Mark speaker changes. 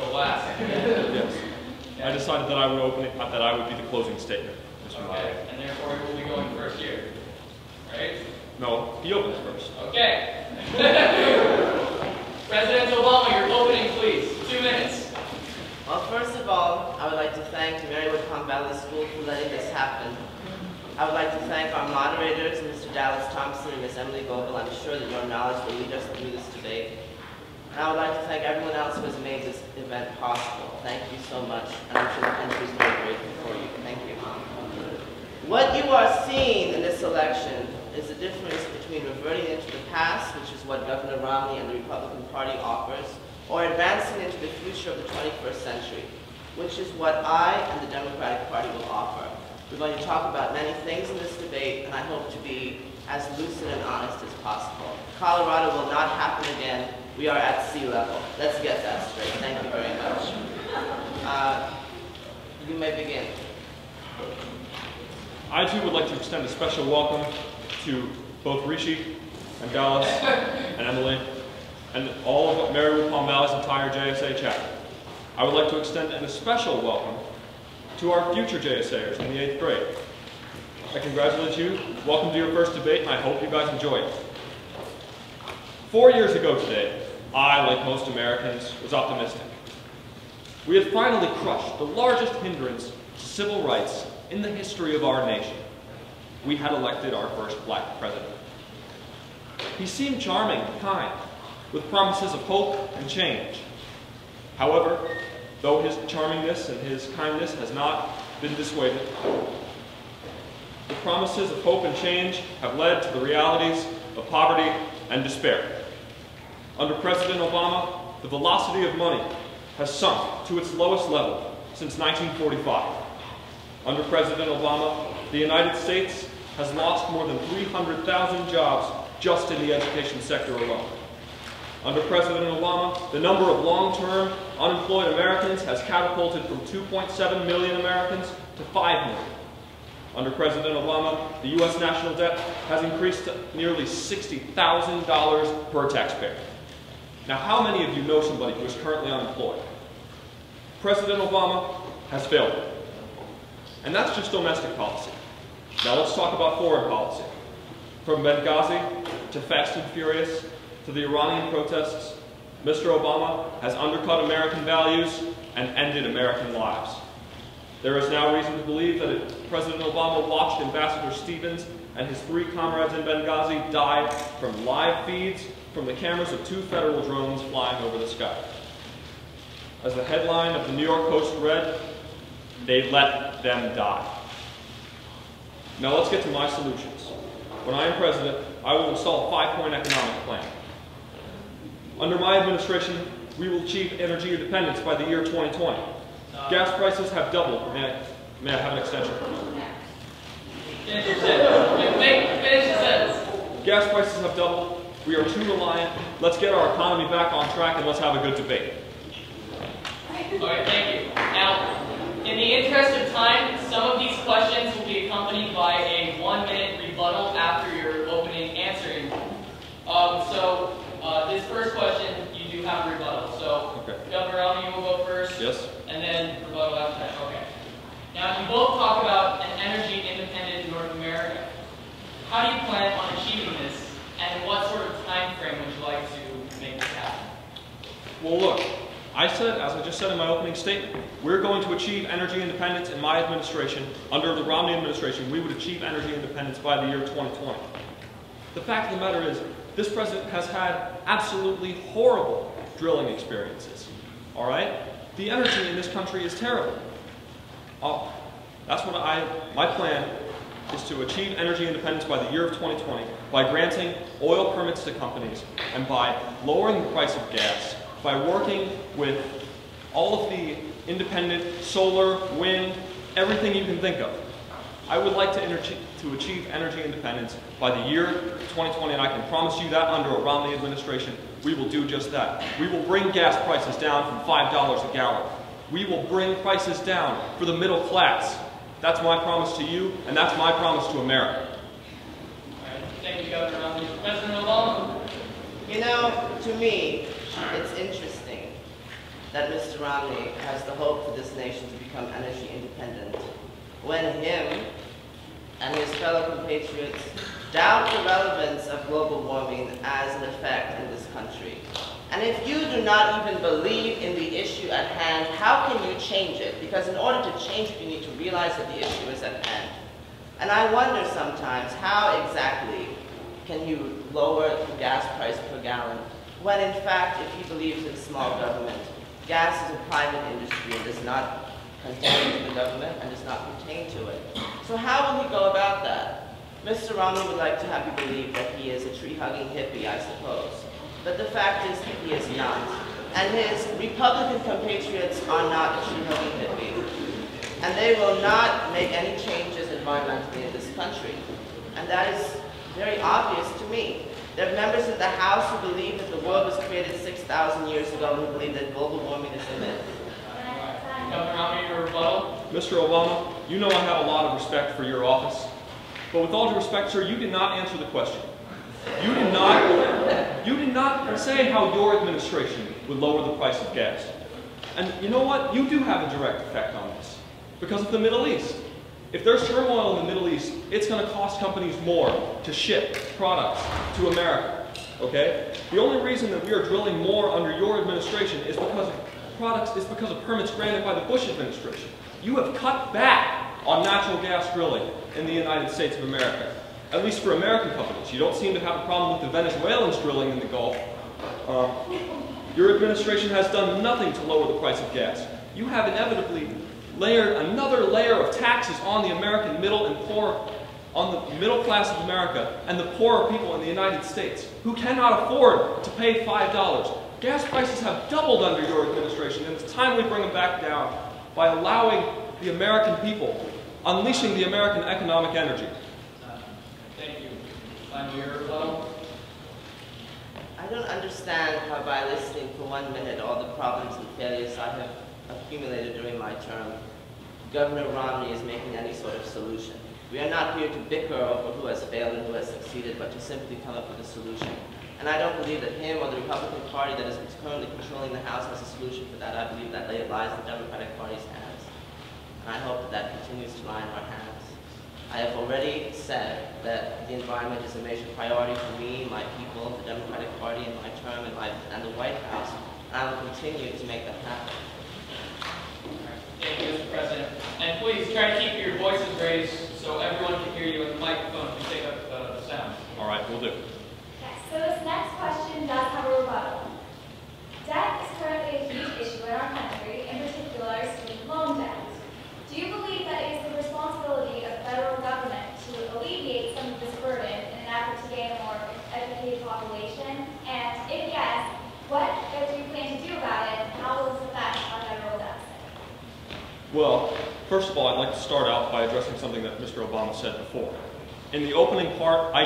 Speaker 1: go last.
Speaker 2: Yes. I decided that I would open it, that I would be the closing statement, Mr. Moderator.
Speaker 1: Okay, and therefore you will be going first here, right?
Speaker 2: No, he opens first.
Speaker 1: Okay. President Obama, your opening, please. 2 minutes.
Speaker 3: Well, first of all, I would like to thank Marywood-Palm Valley School for letting this happen. I would like to thank our moderators, Mr. Dallas Thompson and Ms. Emily Goebel. I'm sure that your knowledge will lead us through this debate. And I would like to thank everyone else who has made this event possible. Thank you so much, and I'm sure the country is very grateful for you. Thank you. What you are seeing in this election is the difference between reverting into the past, which is what Governor Romney and the Republican Party offers, or advancing into the future of the 21st century, which is what I and the Democratic Party will offer. We're going to talk about many things in this debate, and I hope to be as lucid and honest as possible. Colorado will not happen again. We are at sea level. Let's get that straight. Thank you very much. You may begin.
Speaker 2: I too would like to extend a special welcome to both Rishi and Dallas and Emily and all of Marywood-Palm Valley's entire JSA chapter. I would like to extend a special welcome to our future JSAers in the 8th grade. I congratulate you. Welcome to your first debate, and I hope you guys enjoy it. 4 years ago today, I, like most Americans, was optimistic. We had finally crushed the largest hindrance to civil rights in the history of our nation. We had elected our first black president. He seemed charming and kind, with promises of hope and change. However, though his charmingness and his kindness has not been dissuaded, the promises of hope and change have led to the realities of poverty and despair. Under President Obama, the velocity of money has sunk to its lowest level since 1945. Under President Obama, the United States has lost more than 300,000 jobs just in the education sector alone. Under President Obama, the number of long-term unemployed Americans has catapulted from 2.7 million Americans to 5 million. Under President Obama, the U.S. national debt has increased to nearly $60,000 per taxpayer. Now, how many of you know somebody who is currently unemployed? President Obama has failed. And that's just domestic policy. Now let's talk about foreign policy. From Benghazi to Fast and Furious to the Iranian protests, Mr. Obama has undercut American values and ended American lives. There is now reason to believe that if President Obama watched Ambassador Stevens and his 3 comrades in Benghazi die from live feeds from the cameras of 2 federal drones flying over the sky. As the headline of the New York Post read, "They let them die." Now let's get to my solutions. When I am president, I will install a 5-point economic plan. Under my administration, we will achieve energy independence by the year 2020. Gas prices have doubled. May I have an extension?
Speaker 1: Finish your sentence. Finish your sentence.
Speaker 2: Gas prices have doubled. We are too reliant. Let's get our economy back on track and let's have a good debate.
Speaker 1: All right, thank you. Now, in the interest of time, some of these questions will be accompanied by a 1-minute rebuttal after your opening answering. This first question, you do have a rebuttal. So,
Speaker 2: okay.
Speaker 1: Governor Romney, you will go first.
Speaker 2: Yes.
Speaker 1: And then rebuttal after that. Okay. Now, you both talk about an energy independent North America. How do you plan on achieving this, and what sort of time frame would you like to make this happen?
Speaker 2: Well, look, as I just said in my opening statement, we're going to achieve energy independence in my administration. Under the Romney administration, we would achieve energy independence by the year 2020. The fact of the matter is, this president has had absolutely horrible drilling experiences. All right? The energy in this country is terrible. That's what my plan is to achieve energy independence by the year of 2020 by granting oil permits to companies and by lowering the price of gas, by working with all of the independent solar, wind, everything you can think of. I would like to achieve energy independence by the year 2020, and I can promise you that under a Romney administration, we will do just that. We will bring gas prices down from $5 a gallon. We will bring prices down for the middle class. That's my promise to you, and that's my promise to America.
Speaker 1: All right, thank you, Governor Romney. President Obama?
Speaker 3: You know, to me, it's interesting that Mr. Romney has the hope for this nation to become energy independent, when him and his fellow compatriots doubt the relevance of global warming as an effect in this country? And if you do not even believe in the issue at hand, how can you change it? Because in order to change it, you need to realize that the issue is at hand. And I wonder sometimes, how exactly can you lower the gas price per gallon when, in fact, if he believes in small government, gas is a private industry and does not contain to the government and does not pertain to it. So how will he go about that? Mr. Romney would like to have you believe that he is a tree-hugging hippie, I suppose. But the fact is that he is not. And his Republican compatriots are not a tree-hugging hippie. And they will not make any changes environmentally in this country. And that is very obvious to me. There are members of the House who believe that the world was created 6,000 years ago and who believe that global warming is a myth.
Speaker 1: Governor Romney, your rebuttal.
Speaker 2: Mr. Obama, you know I have a lot of respect for your office. But with all due respect, sir, you did not answer the question. You did not say how your administration would lower the price of gas. And you know what? You do have a direct effect on this. Because of the Middle East. If there's turmoil in the Middle East, it's going to cost companies more to ship products to America. Okay? The only reason that we are drilling more under your administration is because of permits granted by the Bush administration. You have cut back on natural gas drilling in the United States of America. At least for American companies. You don't seem to have a problem with the Venezuelans drilling in the Gulf. Your administration has done nothing to lower the price of gas. You have inevitably layered another layer of taxes on the American middle and poor, on the middle class of America and the poorer people in the United States who cannot afford to pay $5. Gas prices have doubled under your administration, and it's time we bring them back down by allowing the American people, unleashing the American economic energy.
Speaker 1: Thank you. On your rebuttal.
Speaker 3: I don't understand how by listening for 1 minute all the problems and failures I have accumulated during my term, Governor Romney is making any sort of solution. We are not here to bicker over who has failed and who has succeeded, but to simply come up with a solution. And I don't believe that him or the Republican Party that is currently controlling the House has a solution for that. I believe that lies in the Democratic Party's hands. And I hope that that continues to lie in our hands. I have already said that the environment is a major priority for me, my people, the Democratic Party in my term, and the White House. And I will continue to make that happen.
Speaker 1: Thank you, Mr. President. And please try to keep your voices raised so everyone can hear you, and the microphone can pick up the sound.
Speaker 2: All right, we'll do.
Speaker 4: Okay, so this next question does have a rebuttal. Debt is currently a huge issue in our country, in particular student loan debt. Do you believe that it is the responsibility of the federal government to alleviate some of this burden in an effort to gain a more educated population? And if yes, what do you plan to do about it, and how will this affect our federal deficit?
Speaker 2: Well, first of all, I'd like to start out by addressing something that Mr. Obama said before. In the opening part, I